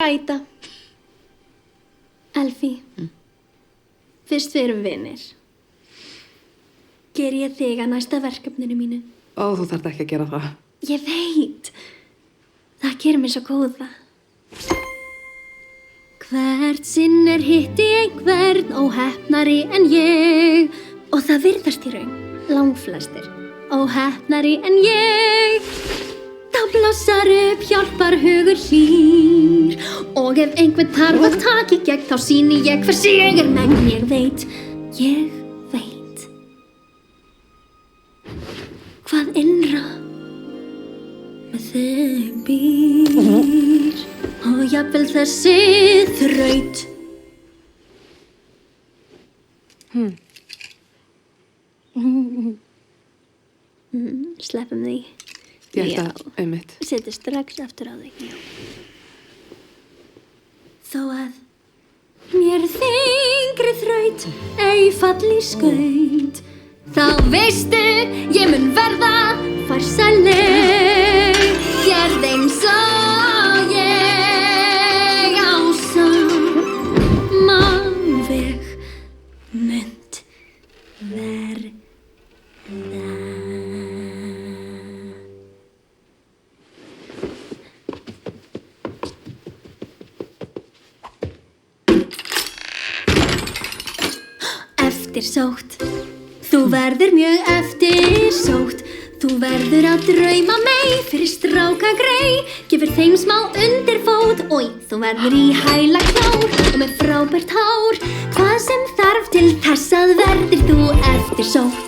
Æta. Elfí. Fyrst við erum vinir. Ger ég þig að næsta verkefninu mínu? Ó, þú þarft ekki að gera það. Ég veit. Það gerir mér svo góða. Hvert sinn hitti einhvern óheppnari en ég. Og það virðast í raun, langflestir, óheppnari en ég. Þá blossar upp, hjálpar hugur hlýr. Og ef einhvern þarf að taka í gegn, þá sýni ég hvers ég menn. Ég veit. Hvað innra með þig býr. Og jafnvel þessi þraut. Sleppum því. Ég held að, einmitt. Settu strax aftur á þig. Þó að mér þyngri þraut ei falli skaut, þá veistu ég mun verða farsæleg. Gerð eins og ég á sama veg munt verða. Eftirsótt. Þú verður mjög eftirsótt. Þú verður að drauma mei fyrir stráka grei. Gefur þeim smá undirfót. Oj, þú verður í hæla klár og með frábært hár. Hvað sem þarf til þess að verður þú eftirsótt.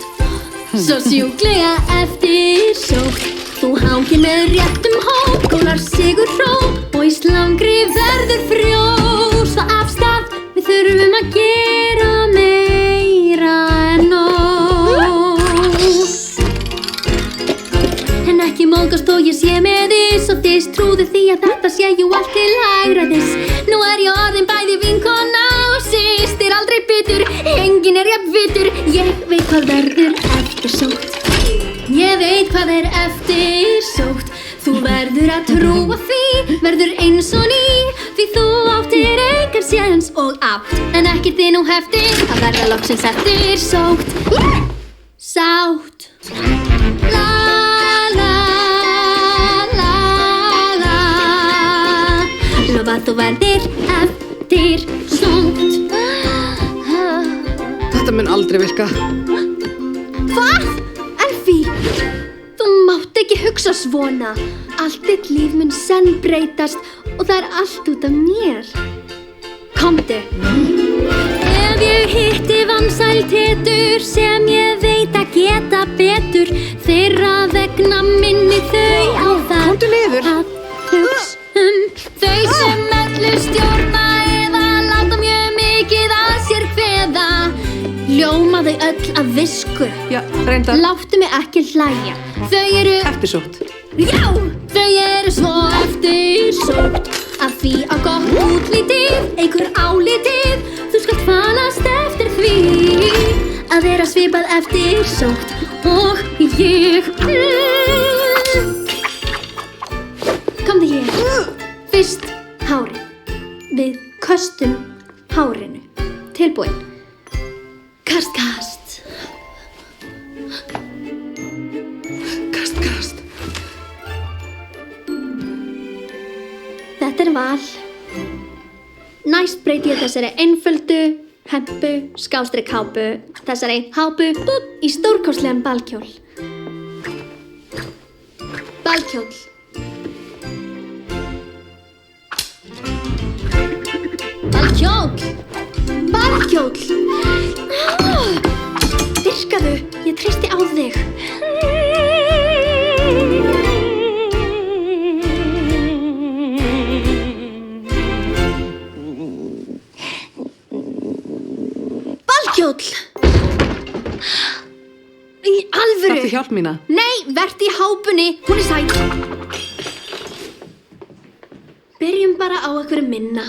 Svo sjúklega eftirsótt. Þú hangir með réttum hóp, gólar sigur hróp og í slangri verður frjós. Og af stað, við þurfum að gera meira en nóg. En ekki móðgast þó ég sé með þess og þess. Trúðu því að þetta sé jú allt til hægræðis. Nú er ég orðin bæði vinkona og systir. Aldrei bitur, enginn er jafn vitur. Ég veit hvað verður eftirsótt. Ég veit hvað er eftirsótt. Þú verður að trúa því, verður eins og ný. Því þú áttir engan séns og átt, en ekkert þið nú heftir að verða loksins eftirsótt. Sátt. La la la la. Lofa þú verður eftirsótt. Þetta mun aldrei virka. Hvað? Elfí, þú mátt ekki hugsa svona. Allt þitt líf mun senn breytast og það er allt út af mér. Komdu. Ef ég hitti vansæl tetur sem ég veit að geta betur, þeirra vegna minni þau á það. Komdu niður. Að hugsa þau sem öllu stjórna eða láta mjög mikið að sér kveða. Ljóma þau öll af visku. Já, reyndar. Láttu mig ekki hlæja. Þau eru Eftirsótt. Já, þau eru svo eftirsótt. Af því á gott útlitið, einhver álitið. Þú skalt falast eftir því að vera svipað eftirsótt og ég. Komdu hér. Fyrst hárið. Við köstum hárinu. Tilbúin. Kast, kast. Kast, kast. Þetta er val. Næst breyti ég þessari einföldu hempu, /kápu, þessari hápu í stórkostlegan balkjól. Balkjól. Balkjól. Balkjól. Virkaðu, ég treysti á þig. Balkjóll! Í alvöru! Þarftu hjálp mína? Nei, vertu í hápunni, hún er sæt. Byrjum bara á einhverju minna.